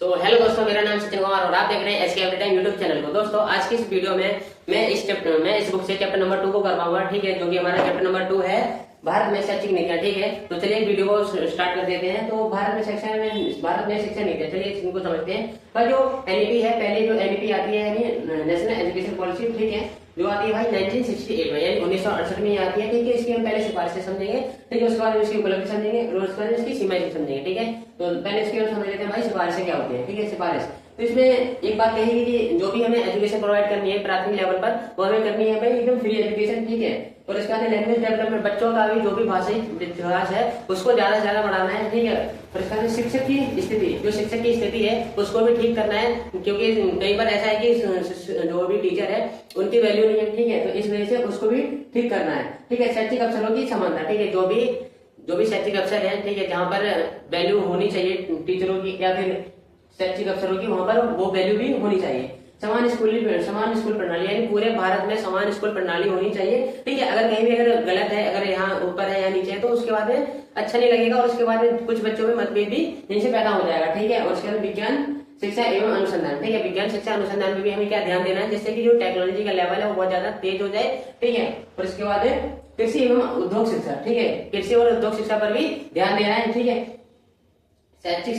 तो हेलो दोस्तों, मेरा नाम सचिन कुमार और आप देख रहे हैं एसके एवरीटाइम यूट्यूब चैनल को। दोस्तों आज की इस वीडियो में मैं इस बुक से चैप्टर नंबर 2 को करवाऊंगा, ठीक है, जो कि हमारा चैप्टर नंबर 2 है भारत में शैक्षिक नीतियां, ठीक है। तो चलिए वीडियो को स्टार्ट कर देते हैं। तो भारत में शिक्षा नीतियां, चलिए इनको समझते हैं। पर जो एनईपी है, पहले जो एनईपी आती है यानी नेशनल एजुकेशन पॉलिसी, ठीक है, जो आती है भाई 1968 में यानी 1968 में आती है, ठीक है। इसकी हम पहले सिफारिशें समझेंगे, ठीक है, उसके बाद इसकी उपलब्धि समझेंगे और उसके बाद इसकी सीमाएं समझेंगे, ठीक है। तो पहले इसकी हम समझ लेते हैं भाई सिफारिशें क्या होती है, ठीक है। सिफारिश तो इसमें एक बात कहेगी कि जो भी हमें एजुकेशन प्रोवाइड करनी है प्राथमिक लेवल पर, वो हमें करनी है भाई एकदम फ्री एजुकेशन, ठीक है। और इसके बाद लैंग्वेज डेवलपमेंट, बच्चों का भी जो भी भाषाई विकास है उसको ज्यादा से ज्यादा बढ़ाना है, ठीक है। और इसके बाद शिक्षक की स्थिति, जो शिक्षक की स्थिति है उसको भी ठीक करना है, क्योंकि कई बार ऐसा है कि जो भी टीचर है उनकी वैल्यू नहीं है, ठीक है। तो इस वजह से उसको भी ठीक करना है, ठीक है। शैक्षिक अवसरों की समानता, ठीक है, जो भी शैक्षिक अवसर है, ठीक है, जहाँ पर वैल्यू होनी चाहिए टीचरों की या फिर शैक्षिक अवसरों की, वहां पर वो वैल्यू भी होनी चाहिए। समान स्कूल प्रणाली यानी पूरे भारत में समान स्कूल प्रणाली होनी चाहिए, ठीक है। अगर कहीं भी अगर गलत है, अगर यहाँ ऊपर है या नीचे है, तो उसके बाद में अच्छा नहीं लगेगा और उसके बाद में कुछ बच्चों में मतभेद भी इनसे पैदा हो जाएगा, ठीक है। और उसके बाद विज्ञान शिक्षा एवं अनुसंधान, ठीक है, विज्ञान शिक्षा अनुसंधान में भी हमें क्या ध्यान देना है, जिससे कि जो टेक्नोलॉजी का लेवल है वो बहुत ज्यादा तेज हो जाए, ठीक है। और इसके बाद कृषि एवं उद्योग शिक्षा, ठीक है, कृषि और उद्योग शिक्षा पर भी ध्यान देना है, ठीक है। शैक्षिक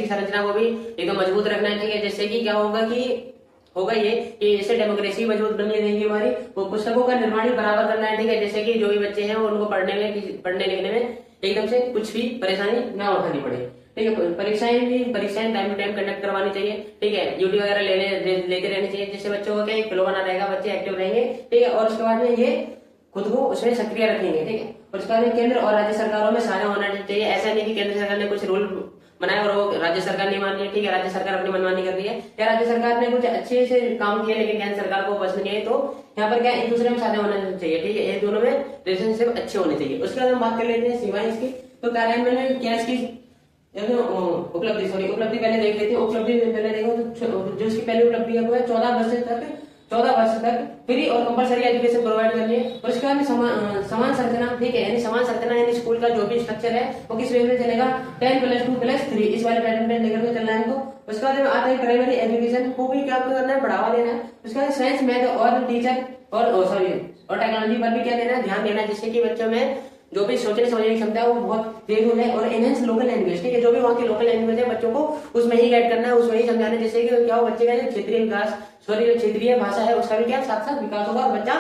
संरचना को भी एकदम मजबूत रखना है, ठीक है। जैसे कि क्या होगा ये कि जैसे डेमोक्रेसी मजबूत बननी रहेगी हमारी, वो पुस्तकों का निर्माण ही बराबर करना है, ठीक है। जैसे कि जो भी बच्चे हैं उनको पढ़ने लिखने में एकदम से कुछ भी परेशानी ना उठानी पड़े, ठीक है। परीक्षाएं टाइम टू टाइम कंडक्ट करवानी चाहिए, ठीक है। ड्यूटी वगैरह लेते रहनी चाहिए, जिससे बच्चों को क्या फ्लो बना रहेगा, बच्चे एक्टिव रहेंगे, ठीक है। और उसके बाद में ये खुद को उसमें सक्रिय रखेंगे, ठीक है। और उसके बाद केंद्र और राज्य सरकारों में साझा होना चाहिए। ऐसा नहीं कि केंद्र सरकार ने कुछ रूल बनाया और वो राज्य सरकार नहीं मान रही है, ठीक है, राज्य सरकार अपनी मनमानी कर रही है, या राज्य सरकार ने कुछ अच्छे से काम किए लेकिन केंद्र सरकार को पसंद नहीं है, तो यहाँ पर क्या एक दूसरे में साझा होना चाहिए, ठीक है। ये दोनों में रिलेशनशिप अच्छे होने चाहिए। उसके बाद हम बात कर लेते हैं सीमाएं इसकी। तो कार्यान्वयन में क्या इसकी उपलब्धि पहले देख लेते हैं। उपलब्धि पहले देखो तो जो इसकी पहली उपलब्धि है वो है 14 वर्ष तक फ्री और कंपलसरी एजुकेशन प्रोवाइड करनी है। और उसके बाद समान संरचना, ठीक है, यानी समान संरचना यानी स्कूल का जो भी स्ट्रक्चर है वो किस वे में चलेगा, 10+2+3 इस वाले पैटर्न पे लेकर के चलना है इनको। उसके बाद आता है प्राइमरी एजुकेशन को भी क्या करना है, बढ़ावा देना है। उसके बाद साइंस, मैथ और टीचर और टेक्नोलॉजी पर भी क्या देना है, ध्यान देना है, जिससे कि बच्चों में जो भी सोचने समझने की क्षमता है वो बहुत तेज हो जाए। और एनहेंस लोकल लैंग्वेज, ठीक है, जो भी वहाँ की लोकल लैंग्वेज है बच्चों को उसमें ही गाइड करना है, उसमें ही समझाना है, जिससे कि क्या हो बच्चे का जो क्षेत्रीय भाषा है उसका भी क्या साथ साथ विकास होगा और बच्चा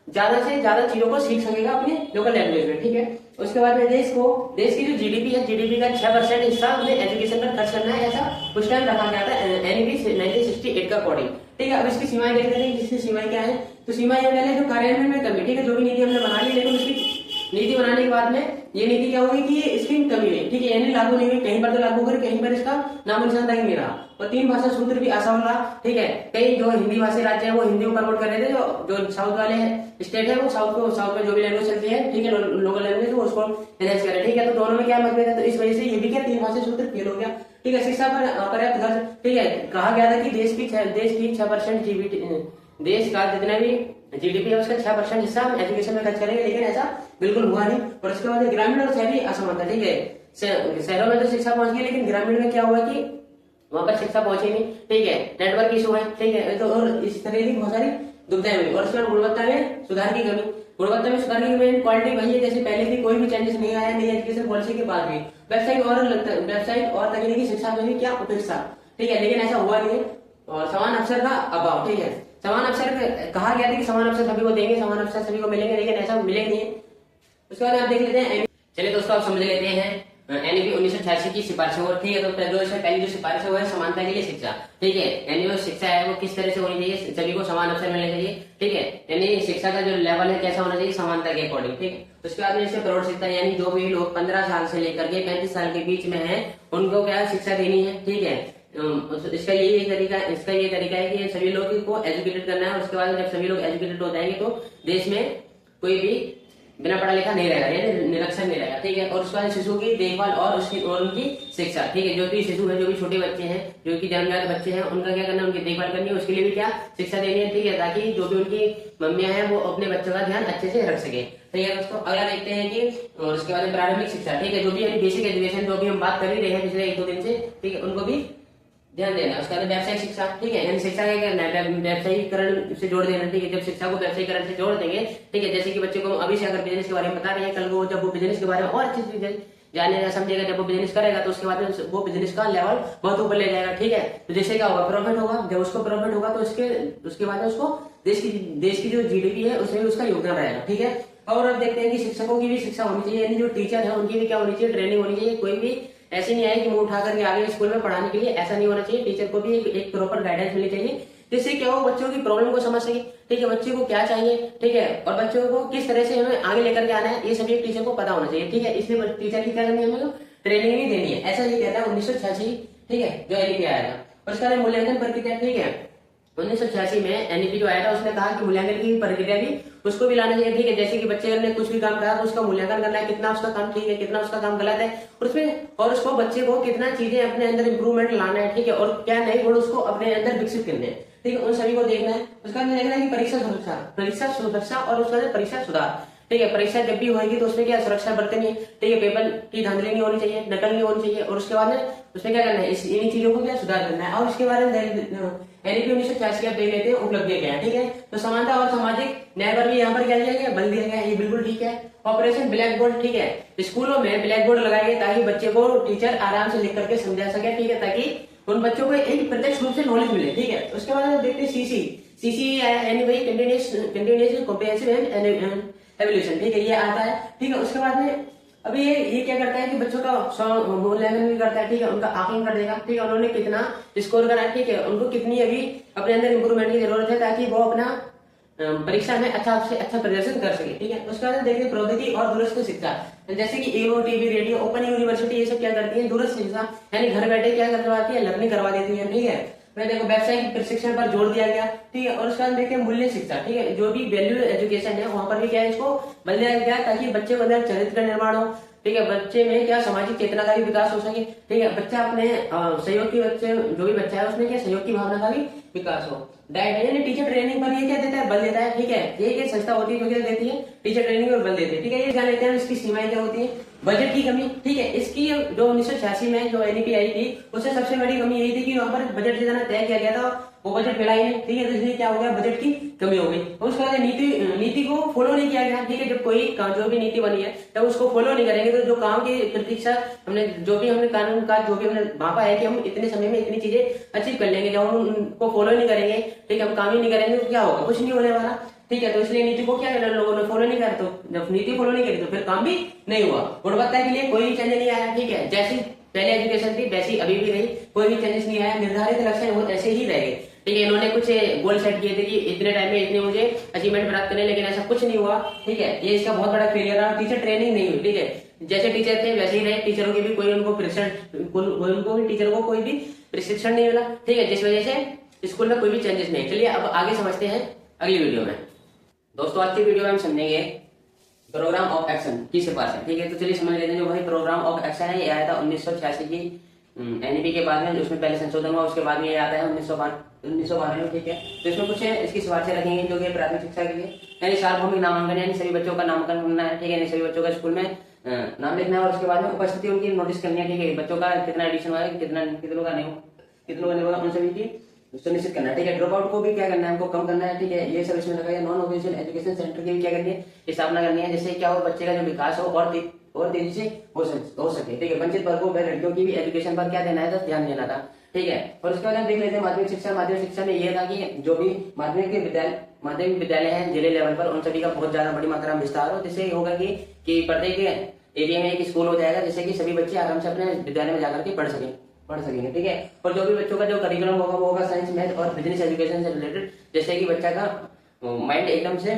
ज्यादा से ज्यादा चीजों को सीख सकेगा अपने लोकल लैंग्वेज में, ठीक है। उसके बाद में देश की जो जीडीपी है, जीडीपी का 6% हिस्सा हमें एजुकेशन पर खर्च करना है, ऐसा उस टाइम रखा गया था एनईपी 1968 का अकॉर्डिंग, ठीक है। अब इसकी सीमाएं देख लेते हैं, इसकी सीमाएं क्या है। तो सीमाएं ये पहले जो कार्यान्वयन में कमी, ठीक है, जो भी नीति हमने बना ली लेकिन उसकी नीति बनाने के बाद में ये नीति क्या हुई कि इसकी कमी हुई, ठीक है, यानी लागू नहीं हुई, कहीं पर तो लागू करी, कहीं पर इसका नामो निशान तक नहीं रहा। और 3 भाषा सूत्र भी असफल रहा, ठीक है। कई जो हिंदी भाषी राज्य है वो हिंदी को प्रमोट कर रहे थे, जो साउथ वाले स्टेट है वो साउथ में जो भी लैंग्वेज चलती है, ठीक है, लोकल लैंग्वेज वो उसको एनहेंस कर रहे हैं, ठीक है। तो दोनों में क्या मतभेद है, तो इस वजह से ये भी क्या 3 भाषा सूत्र फेल हो गया, ठीक है। शिक्षा पर पर्याप्त खर्च, ठीक है, कहा गया था कि देश की 6% देश का जितना भी जीडीपी है उसका 6% हिस्सा हम एजुकेशन में खर्च करेंगे, लेकिन ऐसा बिल्कुल हुआ नहीं। और उसके बाद ग्रामीण और शहरी असमानता, ठीक है, शहरों में तो शिक्षा पहुंच गई लेकिन ग्रामीण में क्या हुआ कि वहां पर शिक्षा पहुंची नहीं, ठीक है, नेटवर्क इशू है, ठीक है। तो और इस तरह की बहुत सारी दुविधाएं हुई। और उसके बाद गुणवत्ता में सुधार की कमी, क्वालिटी वही है जैसे पहले थी, कोई भी चेंजेस नहीं आया नई एजुकेशन पॉलिसी के बाद भी। वेबसाइट और तकनीकी शिक्षा में भी क्या उपेक्षा, ठीक है, लेकिन ऐसा हुआ नहीं है। और समान अवसर का अभाव, ठीक है, समान अवसर कहा गया था कि समान अवसर सभी को देंगे, समान अवसर सभी को मिलेंगे, लेकिन ऐसा मिलेगा नहीं है। उसके बाद आप देख लेते हैं, चलिए दोस्तों आप समझ लेते हैं एनईपी 1986 की सिफारिशों को, ठीक है। तो पहली जो सिफारिश है वो है समानता के लिए शिक्षा, ठीक है, यानी जो शिक्षा है वो किस तरह से होनी चाहिए, सभी को समान अवसर मिलने चाहिए, ठीक है, यानी शिक्षा का जो लेवल है कैसा होना चाहिए, समानता के अकॉर्डिंग, ठीक है। उसके बाद में प्रौढ़ शिक्षा यानी जो भी लोग 15 साल से लेकर के 35 साल के बीच में है उनको क्या शिक्षा देनी है, ठीक है। इसका ये तरीका है कि सभी लोग को एजुकेटेड करना है। उसके बाद जब सभी लोग एजुकेटेड हो जाएंगे तो देश में कोई भी बिना पढ़ा लिखा नहीं रहेगा, यानी निरक्षर नहीं रहेगा, ठीक है। और उसके बाद शिशु की देखभाल और उनकी शिक्षा, ठीक है, जो भी शिशु है, जो भी छोटे बच्चे हैं, जो कि जन्मजात बच्चे हैं, उनका क्या करना है, उनकी देखभाल करनी है, उसके लिए भी क्या शिक्षा देनी है, ठीक है, ताकि जो भी उनकी मम्मियां हैं वो अपने बच्चों का ध्यान अच्छे से रख सके, ठीक है दोस्तों। अगला देखते हैं कि और उसके बाद प्रारंभिक शिक्षा, ठीक है, जो भी बेसिक एजुकेशन जो भी हम बात कर ही रहे हैं पिछले 1-2 दिन से, ठीक है, उनको भी ध्यान देना। उसके बाद व्यावसायिक शिक्षा, ठीक है, यानी शिक्षा का क्या करना है, व्यावसायिकरण से जोड़ देना, ठीक है। जब शिक्षा को व्यावसायिकरण से जोड़ देंगे, ठीक है, जैसे कि बच्चे को अभी से अगर बिजनेस के बारे में बता रहे हैं, कल को जब वो बिजनेस के बारे में और अच्छी चीजें जानेगा समझेगा, जब वो बिजनेस करेगा तो उसके बाद में वो बिजनेस का लेवल बहुत ऊपर ले जाएगा, ठीक है। तो जैसे क्या होगा, प्रॉफिट होगा, जब उसको प्रॉफिट होगा तो उसके बाद में उसको देश की जो जीडीपी है उसमें भी उसका योगदान रहेगा, ठीक है। और अब देखते हैं कि शिक्षकों की भी शिक्षा होनी चाहिए, यानी जो टीचर है उनकी भी क्या होनी चाहिए, ट्रेनिंग होनी चाहिए। कोई भी ऐसे नहीं आए कि मुंह उठा करके आगे स्कूल में पढ़ाने के लिए, ऐसा नहीं होना चाहिए। टीचर को भी एक प्रॉपर गाइडेंस मिलनी चाहिए, जिससे क्या हो, बच्चों की प्रॉब्लम को समझ सके, ठीक है, बच्चे को क्या चाहिए, ठीक है, और बच्चों को किस तरह से हमें आगे लेकर के आना है, ये सभी टीचर को पता होना चाहिए, ठीक है। इसलिए टीचर की क्या करनी है, हमें ट्रेनिंग भी देनी है, ऐसा ये कहता है 1986, ठीक है, जो एनईपी आया था। और उसका मूल्यांकन प्रक्रिया, ठीक है, 1986 में एनईपी जो आया था उसने कहा कि मूल्यांकन की प्रक्रिया भी उसको भी लाना चाहिए, ठीक है। जैसे कि बच्चे ने कुछ भी काम करा तो उसका मूल्यांकन करना है, कितना उसका काम ठीक है, कितना उसका काम गलत है, और उसको बच्चे को कितना चीजें अपने अंदर इंप्रूवमेंट लाना है, ठीक है, और क्या नए गुण उसको अपने अंदर विकसित करने हैं, ठीक है, उन सभी को देखना है। उसका देखना है कि परीक्षा सुरक्षा और उसका परीक्षा सुधार, ठीक है। परीक्षा जब भी होगी तो उसमें क्या सुरक्षा बरतनी है, ठीक है, पेपर की धांधली नहीं होनी चाहिए, नकल नहीं होनी चाहिए, और उसके बाद में उसमें क्या करना है, इन चीजों को क्या सुधार करना है। और इसके बारे में एनईपी 1986 आप देख लेते हैं, उपलब्धियां क्या है, ठीक है। तो समानता और सामाजिक न्याय पर भी यहाँ पर क्या दिया गया, बल दिया गया, ये बिल्कुल ठीक है। ऑपरेशन ब्लैक बोर्ड, ठीक है, स्कूलों में ब्लैक बोर्ड लगाएंगे ताकि बच्चे को टीचर आराम से लिख करके समझा सके, ठीक है, ताकि उन बच्चों को एक प्रत्यक्ष रूप से नॉलेज मिले, ठीक है। उसके बाद हम देखते हैं सीसी यानी भाई कंटिन्यूअस कॉम्प्रिहेंसिव एवोल्यूशन, ठीक है, ये आता है, ठीक है। उसके बाद में अभी ये क्या करता है कि बच्चों का मूल्यांकन भी करता है, ठीक है, उनका आकलन कर देगा, ठीक है, उन्होंने कितना स्कोर करा है, ठीक है, उनको कितनी अभी अपने अंदर इंप्रूवमेंट की जरूरत है ताकि वो अपना परीक्षा में अच्छा से अच्छा प्रदर्शन कर सके, ठीक है। उसके बाद देखिए प्रौद्योगिकी और दूरस्थ शिक्षा, जैसे कि एओ, टीवी, रेडियो, ओपन यूनिवर्सिटी, ये सब क्या करती है, दूरस्थ शिक्षा यानी घर बैठे क्या करवाती है, लर्निंग करवा देती है, ठीक है। फिर देखो व्यावसायिक प्रशिक्षण पर जोर दिया गया, ठीक है। और उसके बाद देखिए मूल्य शिक्षा, ठीक है, जो भी वैल्यू एजुकेशन है वहां पर भी क्या है, इसको बल दिया गया ताकि बच्चे को अंदर चरित्र का निर्माण हो, ठीक है, बच्चे में क्या सामाजिक चेतना का भी विकास हो सके, ठीक है, बच्चा अपने सहयोग की बच्चे जो भी बच्चा है उसमें क्या सहयोग की भावना का भी विकास हो। डाइट यानी टीचर ट्रेनिंग पर ये क्या देता है, बल देता है, ठीक है। एक संस्था होती है जो क्या देती है, टीचर ट्रेनिंग और बल देती है, ठीक है। ये जान लेते हैं इसकी सीमाएं क्या होती है। बजट की कमी, ठीक है, इसकी जो 1986 में जो एनईपी आई थी उससे सबसे बड़ी कमी यही थी कि वहां पर बजट जितना तय किया गया था वो बजट मिला ही नहीं, ठीक है, तो इसलिए क्या हो गया, बजट की कमी हो गई। और उसके बाद नीति को फॉलो नहीं किया गया, ठीक है। जब कोई जो भी नीति बनी है जब उसको फॉलो नहीं करेंगे तो जो काम की प्रतीक्षा हमने कानून का जो भी हमने भापा है कि हम इतने समय में इतनी चीजें अचीव कर लेंगे, जब हम उनको फॉलो नहीं करेंगे, ठीक है, हम काम ही नहीं करेंगे तो क्या होगा, कुछ नहीं होने वाला, ठीक है। तो इसलिए नीति को क्या करना, लोगों ने फॉलो नहीं करा, तो जब नीति फॉलो नहीं करी तो फिर काम भी नहीं हुआ, गुणवत्ता के लिए कोई चेंज नहीं आया, ठीक है। जैसी पहले एजुकेशन थी वैसी अभी भी रही, कोई भी चेंजेस नहीं आया, निर्धारित लक्ष्य वो ऐसे ही रह गए, ठीक है। इन्होंने कुछ गोल सेट किए थे कि इतने टाइम में इतने मुझे अचीवमेंट प्राप्त करने, लेकिन ऐसा कुछ नहीं हुआ, ठीक है। ये इसका बहुत बड़ा फेलियर रहा। टीचर ट्रेनिंग नहीं हुई, ठीक है, जैसे टीचर थे वैसे ही रहे, टीचरों की भी कोई उनको टीचर को कोई भी प्रशिक्षण नहीं मिला, ठीक है, जिस वजह से स्कूल में कोई भी चेंजेस नहीं। चलिए अब आगे समझते हैं अगली वीडियो में। दोस्तों आज की वीडियो में हम समझेंगे प्रोग्राम ऑफ एक्शन की सिफारिश है, ठीक है। तो चलिए समझ लेते हैं जो भाई प्रोग्राम ऑफ एक्शन है, ये आया था 1986 की एनईपी के बाद में, उसमें पहले संशोधन हुआ, उसके बाद में ये आता है 1992 में, ठीक है। तो इसमें कुछ इसकी सिफारिशें रखेंगे जो कि प्राथमिक शिक्षा के लिए, यानी सार्वभौमिक नामांकन, यानी सभी बच्चों का नामांकन करना है, ठीक है, सभी बच्चों का स्कूल में नाम लिखना है, और उसके बाद में उपस्थिति उनकी नोटिस करनी है, ठीक है, बच्चों का कितना एडिशन हुआ है, कितनों का नहीं होगा, उन सभी की सुनिश्चित करना है, ठीक है। ड्रॉप आउट को भी क्या करना है, हमको कम करना है, ठीक है, ये सब इसमें लगा है। नॉन ऑफिशियल एजुकेशन सेंटर की भी क्या करनी है, स्थापना करनी है, जिससे क्या हो, बच्चे का जो विकास हो और तेजी से हो सके, ठीक है। वंचित वर्गों पर लड़कियों की भी एजुकेशन पर क्या देना है, तो ध्यान देना था, ठीक है। और उसके बाद हम देख लेते हैं माध्यमिक शिक्षा में ये था कि जो भी माध्यमिक विद्यालय है जिले लेवल पर, उन सभी का बहुत ज्यादा बड़ी मात्रा में विस्तार हो, जिससे होगा कि प्रत्येक एरिया में एक स्कूल हो जाएगा, जिससे कि सभी बच्चे आराम से अपने विद्यालय में जाकर के पढ़ सकेंगे, ठीक है। और जो भी बच्चों का जो करिकुलम होगा वो होगा साइंस, मैथ और बिजनेस एजुकेशन से रिलेटेड, जैसे कि बच्चा का माइंड एकदम से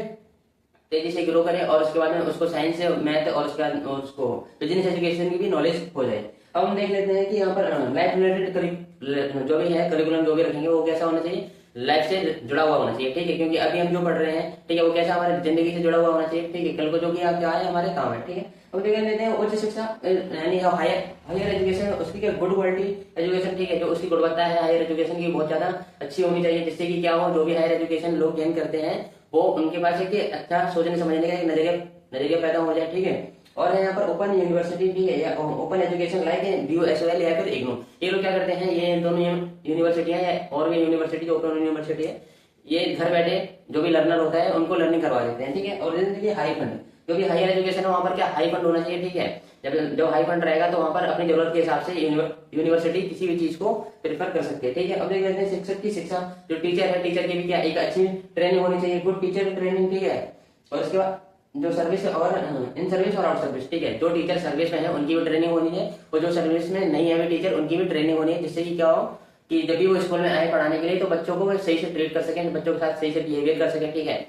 तेजी से ग्रो करे और उसके बाद में उसको साइंस, मैथ और उसके बाद उसको बिजनेस एजुकेशन की भी नॉलेज हो जाए। अब हम देख लेते हैं कि यहाँ पर लाइफ रिलेटेड जो भी है करिकुलम जो भी रखेंगे वो कैसा होना चाहिए, लाइफ से जुड़ा हुआ होना चाहिए, ठीक है, क्योंकि अभी हम जो पढ़ रहे हैं, ठीक है, वो कैसा हमारी जिंदगी से जुड़ा हुआ होना चाहिए, ठीक है, कल को जो भी आप क्या है हमारे काम है, ठीक है। अब देख लेते हैं उच्च शिक्षा यानी हायर एजुकेशन, उसकी क्या गुड क्वालिटी एजुकेशन, ठीक है, जो उसकी गुणवत्ता है हायर एजुकेशन की बहुत ज्यादा अच्छी होनी चाहिए, जिससे कि क्या हो, जो भी हायर एजुकेशन लोग गेन करते हैं वो उनके पास एक अच्छा सोचने समझने का एक नजरिया पैदा हो जाए, ठीक है। और है यहाँ पर ओपन यूनिवर्सिटी भी है, या ओपन एजुकेशन लाइक DOSOL या फिर इग्नू। ये लोग क्या करते हैं, ये दोनों यूनिवर्सिटियां या और भी यूनिवर्सिटी जो ओपन यूनिवर्सिटी है, ये घर बैठे जो भी लर्नर होता है उनको लर्निंग करवा देते हैं, ठीक है। और देखिए हाई फंड, जो भी हायर एजुकेशन है वहाँ पर क्या हाई फंड होना चाहिए, ठीक है। जब हाई फंड रहेगा तो वहाँ पर अपनी जरूरत के हिसाब से यूनिवर्सिटी किसी भी चीज को प्रेफर कर सकते हैं, ठीक है। अब देख लेते हैं शिक्षक की शिक्षा, जो टीचर है, टीचर की भी क्या एक अच्छी ट्रेनिंग होनी चाहिए, गुड टीचर ट्रेनिंग, ठीक है। और उसके बाद जो सर्विस और इन सर्विस और आउट सर्विस, ठीक है, जो टीचर सर्विस में है उनकी भी ट्रेनिंग होनी है, और जो सर्विस में नहीं है टीचर उनकी भी ट्रेनिंग होनी है, जिससे कि क्या हो कि जब भी वो स्कूल में आए पढ़ाने के लिए तो बच्चों को सही से ट्रीट कर सके, बच्चों के साथ सही से बिहेवियर कर सके, ठीक है।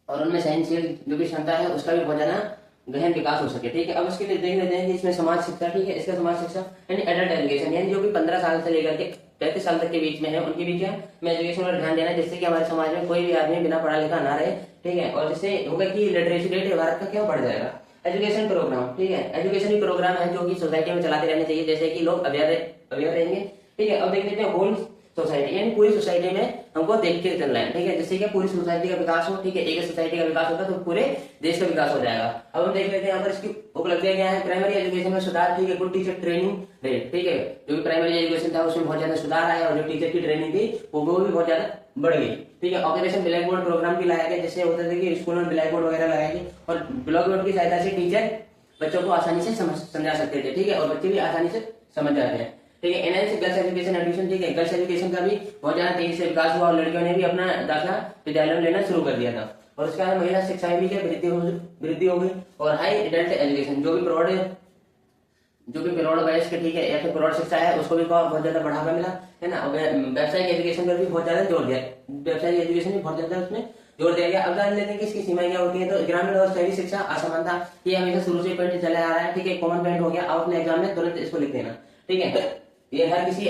और उनमें सहनशील जो भी क्षमता है उसका भी बहुत ज्यादा गहन विकास हो सके, ठीक है। अब उसके लिए देख लेते हैं कि इसमें समाज शिक्षा, ठीक है, इसका समाज शिक्षा यानी एडल्ट एजुकेशन, यानी जो भी 15 साल से लेकर के 35 साल तक के बीच में है उनके भी क्या में एजुकेशन पर ध्यान देना, जिससे कि हमारे समाज में कोई भी आदमी बिना पढ़ा लिखा ना रहे, ठीक है। और जिससे होगा कि लिटरेसी रेट भारत का क्या बढ़ जाएगा। एजुकेशन प्रोग्राम, ठीक है, एजुकेशन भी प्रोग्राम है जो कि सोसाइटी में चलाते रहने चाहिए, जैसे कि लोग अवेयर रहेंगे, ठीक है। अब देख लेते हैं होल सोसाइटी, यानी पूरी सोसाइटी में हमको देख के चलना है, ठीक है, जिससे कि पूरी सोसाइटी का विकास हो, ठीक है। एक सोसाइटी का विकास होगा तो पूरे देश का विकास हो जाएगा। अब हम देख लेते हैं यहाँ पर इसकी उपलब्धियां क्या है। प्राइमरी एजुकेशन में सुधार, ठीक है, गुड टीचर ट्रेनिंग रेट, ठीक है, जो भी प्राइमरी एजुकेशन था उसमें बहुत ज्यादा सुधार आया, और जो टीचर की ट्रेनिंग थी वो भी बहुत ज्यादा बढ़ गई, ठीक है। ऑपरेशन ब्लैक बोर्ड प्रोग्राम भी लाया गया, जिससे होता था कि स्कूल में ब्लैक बोर्ड वगैरह लगाए गए, और ब्लैक बोर्ड की सहायता से टीचर बच्चों को आसानी से समझा सकते थे, ठीक है, और बच्चे भी आसानी से समझ जाते हैं, ठीक है। एनएच गर्ल्स एजुकेशन एडमिशन, ठीक है, गर्ल्स एजुकेशन का भी बहुत ज्यादा तेजी से विकास हुआ, और लड़कियों ने भी अपना दाखिला विद्यालय में लेना शुरू कर दिया था। और उसके बाद महिला शिक्षा में भी क्या वृद्धि हो गई। और हाई एडल्ट एजुकेशन, जो भी प्रौढ़ वयस्क के, ठीक है, या फिर प्रौढ़ शिक्षा है उसको भी बहुत ज्यादा बढ़ावा मिला, है ना। व्यावसायिक एजुकेशन पर भी बहुत ज्यादा जोर दिया, व्यावसायिक एजुकेशन भी बहुत ज्यादा उसमें जोर दिया गया। अब जान लेते हैं कि इसकी सीमाएं क्या होती है। तो ग्रामीण और शहरी शिक्षा असमानता, ये हमेशा शुरू से पॉइंट चला आ रहा है, ठीक है, कॉमन पॉइंट हो गया। आप अपने एग्जाम में तुरंत इसको लिख देना, ठीक है, ये हर किसी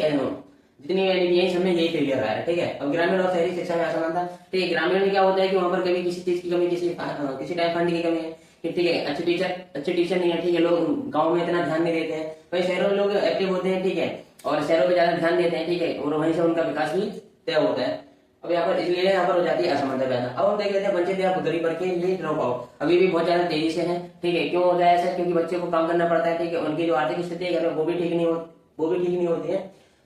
जितनी यही समय यही फेलियर रहा है, ठीक है। अब ग्रामीण और शहरी शिक्षा में असमानता, ठीक है, ग्रामीण में क्या होता है कि वहां पर कभी किसी चीज की कमी, किसी टाइम फंड की कमी है, ठीक है, अच्छे टीचर नहीं है, ठीक है, लोग गाँव में इतना ध्यान नहीं देते हैं, वही शहरों में लोग एक्टिव होते हैं, ठीक है, और शहरों पे ज्यादा ध्यान देते हैं, ठीक है, और वहीं से उनका विकास भी तय होता है। अब यहाँ पर इसलिए यहाँ पर हो जाती है असमानता पैदा। अब हम देख लेते हैं वंचित या गरीब वर्ग के लिए ड्रॉप आउट अभी भी बहुत ज्यादा तेजी से है, ठीक है। क्यों हो जाए ऐसा, क्योंकि बच्चे को काम करना पड़ता है, ठीक है, उनकी जो आर्थिक स्थिति है वो भी ठीक नहीं होती है।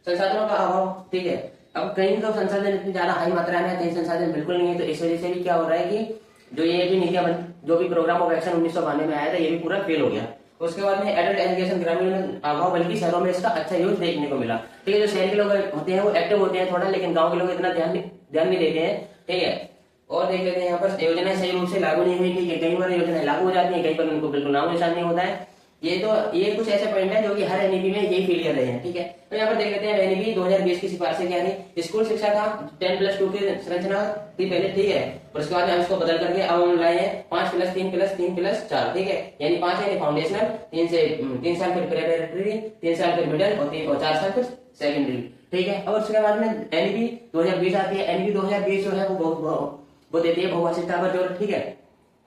संसाधनों का अभाव, ठीक है, अब कहीं तो संसाधन इतनी ज्यादा हाई मात्रा में, कहीं संसाधन बिल्कुल नहीं है, तो इस वजह से भी क्या हो रहा है कि जो ये भी नीतियां जो भी प्रोग्राम ऑफ एक्शन 1992 में आया था ये भी पूरा फेल हो गया। उसके बाद में एडल्ट एजुकेशन ग्रामीण में अभाव, बल्कि शहरों में इसका अच्छा यूज देखने को मिला, ठीक है। जो शहर के लोग होते हैं वो एक्टिव होते हैं थोड़ा, लेकिन गाँव के लोग इतना ध्यान नहीं देते हैं, ठीक है। और देख लेते हैं यहाँ पर योजनाएं सही रूप से लागू नहीं हुई, ठीक है, कई बार योजनाएं लागू हो जाती है, कई बार उनको बिल्कुल नामो निशान नहीं होता है। ये कुछ ऐसे पॉइंट है जो कि हर एनईपी में यही फेलियर रहे हैं, ठीक है। तो यहाँ पर देख लेते हैं एनईपी 2020 की सिफारिशें क्या है। स्कूल शिक्षा का 10+2 की संरचना थी पहले, ठीक है, और उसके बाद हम इसको बदल करके अब हम लाए हैं 5+3+3+4, ठीक है, यानी 5 यानी फाउंडेशनल, 3 साल फिर प्रिपरेटरी, 3 साल फिर मिडिल, और 4 साल फिर सेकेंडरी, ठीक है। और उसके बाद में एनईपी 2020 आती है। एनईपी 2020 जो है वो देती है बहुभाषिकता पर जोर, ठीक है।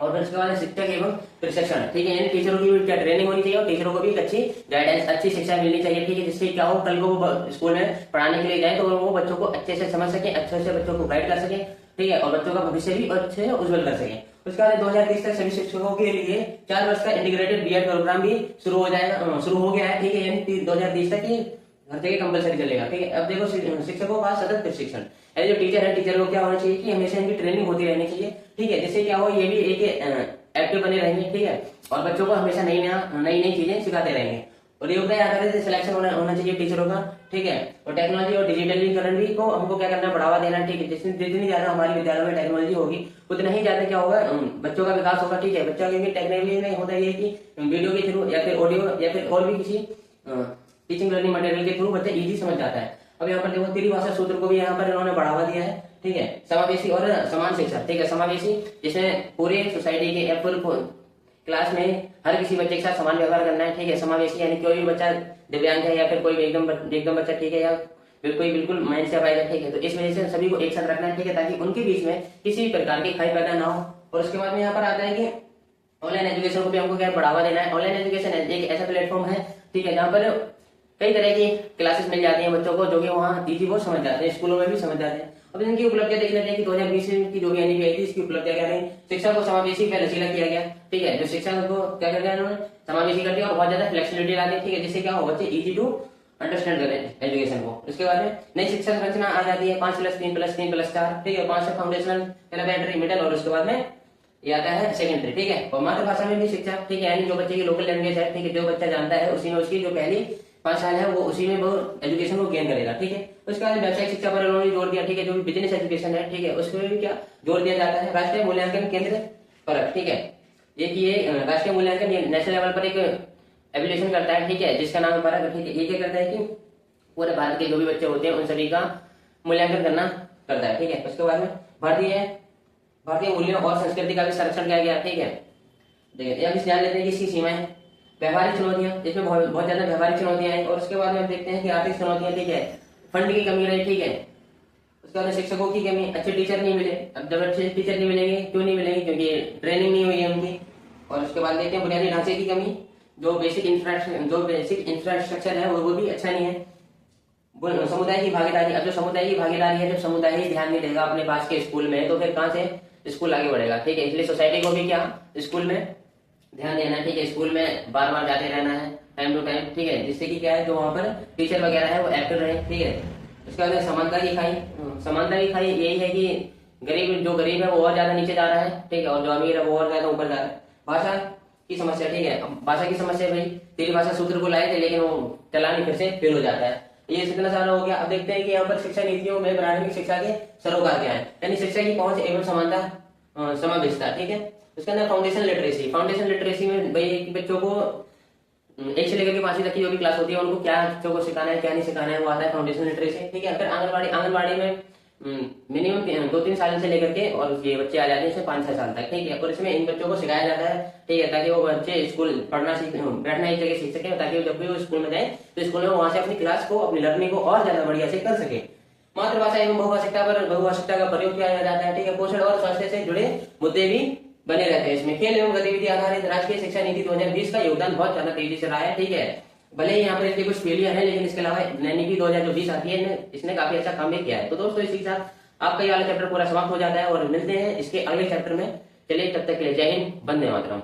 और फिर उसके बाद शिक्षक एवं प्रशिक्षण, ठीक है, यानी टीचरों की भी क्या ट्रेनिंग होनी चाहिए, और टीचरों को भी एक अच्छी गाइडेंस, अच्छी शिक्षा मिलनी चाहिए, ठीक है, जिससे क्या हो कल को वो स्कूल में पढ़ाने के लिए जाए तो वो बच्चों को अच्छे से समझ सके, अच्छे से बच्चों को गाइड कर सके, ठीक है, और बच्चों का भविष्य भी अच्छे से उज्जवल कर सके। उसके बाद 2030 तक सभी शिक्षकों के लिए 4 वर्ष का इंटीग्रेटेड बीएड प्रोग्राम भी शुरू हो गया है, ठीक है, यानी 2030 तक ही हर जगह कंपलसरी चलेगा, ठीक है। अब देखो शिक्षकों का सतत प्रशिक्षण, जो टीचर है टीचर को क्या होना चाहिए कि हमेशा इनकी ट्रेनिंग होती रहनी चाहिए, ठीक है, जिससे क्या हो ये भी एक एक्टिव बने रहेंगे, ठीक है, और बच्चों को हमेशा नई चीजें सिखाते रहेंगे। और योग्यता आधारित सिलेक्शन होना चाहिए टीचरों का, ठीक है। और टेक्नोलॉजी और डिजिटलीकरण भी को हमको क्या करना, बढ़ावा देना, ठीक है, जितनी ज्यादा हमारे विद्यालयों में टेक्नोलॉजी होगी उतना ही ज्यादा क्या होगा बच्चों का विकास होगा, ठीक है। बच्चों की टेक्नोलॉजी में होता है कि वीडियो के थ्रू या फिर ऑडियो या फिर और भी किसी टीचिंग लर्निंग मटेरियल के थ्रू बच्चा इजी समझ जाता है। अब यहाँ पर देखो त्रिभाषा सूत्र को भी यहाँ पर इन्होंने बढ़ावा दिया है, ठीक है। समावेशी और समान शिक्षा, ठीक है, समावेशी जिसमें पूरे सोसाइटी के या पूरे क्लास में हर किसी बच्चे के साथ समान व्यवहार करना है, ठीक है। समावेशी यानी कोई भी बच्चा दिव्यांग है या फिर कोई एकदम बच्चा, ठीक है, या फिर कोई बिल्कुल माइंड से आएगा, ठीक है, तो इस वजह से सभी को एक साथ रखना है, ठीक है, ताकि उनके बीच में किसी भी प्रकार की खाई पैदा ना हो। और उसके बाद में यहाँ पर आता है कि ऑनलाइन एजुकेशन को भी हमको क्या बढ़ावा देना है। ऑनलाइन एजुकेशन एक ऐसा प्लेटफॉर्म है, ठीक है, जहाँ पर कई तरह की क्लासेस मिल जाती हैं बच्चों को, जो कि वहाँ दीदी वो समझ जाते हैं, स्कूलों में भी समझ जाते हैं। अब इनकी उपलब्धियां देख लेते हैं कि 2020 की जो भी एनईपी आई थी इसकी उपलब्धियां क्या रही। शिक्षा को समावेशी व लचीला किया गया, ठीक है, जो शिक्षा को क्या कर दिया उन्होंने, समावेशी कर दिया और बहुत ज्यादा फ्लेक्सिबिलिटी ला दी, ठीक है, जिससे क्या हो बच्चे इजी टू अंडरस्टैंड करें एजुकेशन को। उसके बाद में नई शिक्षा संरचना आ जाती है 5+3+3+4, ठीक है, 5 फाउंडेशनल, एलिमेंट्री, मिडिल और उसके बाद में ये आता है सेकेंडरी, ठीक है। और मातृभाषा में भी शिक्षा, ठीक है, यानी जो बच्चे की लोकल लैंग्वेज है, ठीक है, जो बच्चा जानता है उसी में उसकी जो पहली 5 साल है वो उसी में वो एजुकेशन को गेन करेगा, ठीक है। उसके बाद व्यावसायिक शिक्षा पर उन्होंने जोर दिया, ठीक है, जो भी बिजनेस एजुकेशन है, ठीक है, उसमें भी क्या जोर दिया जाता है। राष्ट्रीय मूल्यांकन केंद्र परक, ठीक है, ये राष्ट्रीय मूल्यांकन ये नेशनल लेवल पर एक एवेल्यूएशन करता है, ठीक है, जिसका नाम है परक, ठीक है। ये क्या करता है कि पूरे भारत के जो भी बच्चे होते हैं उन सभी का मूल्यांकन करता है, ठीक है। उसके बाद में भारतीय मूल्यों और संस्कृति का भी संरक्षण किया गया, ठीक है। देखिए अब इस ध्यान लेते हैं कि इसकी सीमाएं, व्यवहारिक चुनौतियां, इसमें बहुत ज्यादा व्यवहारिक चुनौतियां हैं। और उसके बाद में हम देखते हैं कि आर्थिक चुनौतियां, ठीक है, फंड की कमी रही, ठीक है। उसके बाद शिक्षकों की कमी, अच्छे टीचर नहीं मिले। अब जब अच्छे टीचर नहीं मिलेंगे, क्यों नहीं मिलेंगे, क्योंकि ट्रेनिंग नहीं हुई है उनकी। और उसके बाद देखते हैं बुनियादी ढांचे की कमी, जो बेसिक इंफ्रास्ट्रक्चर है वो भी अच्छा नहीं है। समुदाय की भागीदारी, अब जो समुदाय की भागीदारी है, जब समुदाय ही ध्यान नहीं देगा अपने पास के स्कूल में, तो फिर कहाँ से स्कूल आगे बढ़ेगा, ठीक है। इसलिए सोसाइटी को भी क्या स्कूल में ध्यान देना है, ठीक है। स्कूल में बार बार जाते रहना है टाइम टू टाइम, ठीक है, जिससे कि क्या है जो वहाँ पर टीचर वगैरह है वो एक्टिव रहे, ठीक है। उसके बाद समानता की खाई यही है कि जो गरीब है वो और ज्यादा नीचे जा रहा है, ठीक है, और जो अमीर है वो और ज्यादा ऊपर जा रहा है। भाषा की समस्या, ठीक है, भाषा की समस्या भाई, तेरी भाषा सूत्र को लाए थे लेकिन वो चलाने फिर से फेल हो जाता है। ये कितना सारा हो गया। अब देखते हैं कि यहाँ पर शिक्षा नीतियों में प्रारंभिक शिक्षा के सरोकार क्या है, यानी शिक्षा की पहुंच एवं समानता समावेशिता, ठीक है। उसके अंदर फाउंडेशन लिटरेसी में भाई बच्चों को 1 से लेकर के 5वीं तक की जो भी क्लास होती है उनको क्या बच्चों को सिखाना है क्या नहीं सिखाना है वो आता है फाउंडेशन लिटरेसी, ठीक है। फिर आंगनबाड़ी में मिनिमम 2-3 साल से लेकर के और ये बच्चे आ जाते हैं इसमें 5-6 साल तक, ठीक है। और इसमें इन बच्चों को सिखाया जाता है, ठीक है, ताकि वो बच्चे स्कूल बैठना एक जगह सीख सके, ताकि जब भी वो स्कूल में जाए तो स्कूल में वहां से अपनी क्लास को अपनी लर्निंग को और ज्यादा बढ़िया से कर सके। मातृभाषा एवं बहुभाषिकता का प्रयोग किया जाता है, ठीक है। पोषण और स्वास्थ्य से जुड़े मुद्दे भी बने रहते हैं इसमें। खेल एवं गतिविधि आधारित राष्ट्रीय शिक्षा नीति 2020 का योगदान बहुत ज्यादा तेजी से रहा है, ठीक है। भले ही यहाँ पर इसके कुछ फेलियर है लेकिन इसके अलावा एनईपी 2020 आती है, इसने काफी अच्छा काम भी किया है। तो दोस्तों इसी के साथ आपका ये वाला चैप्टर पूरा समाप्त हो जाता है और मिलते हैं इसके अगले चैप्टर में। चलिए तब तक के लिए जय हिंद, वंदे मातरम।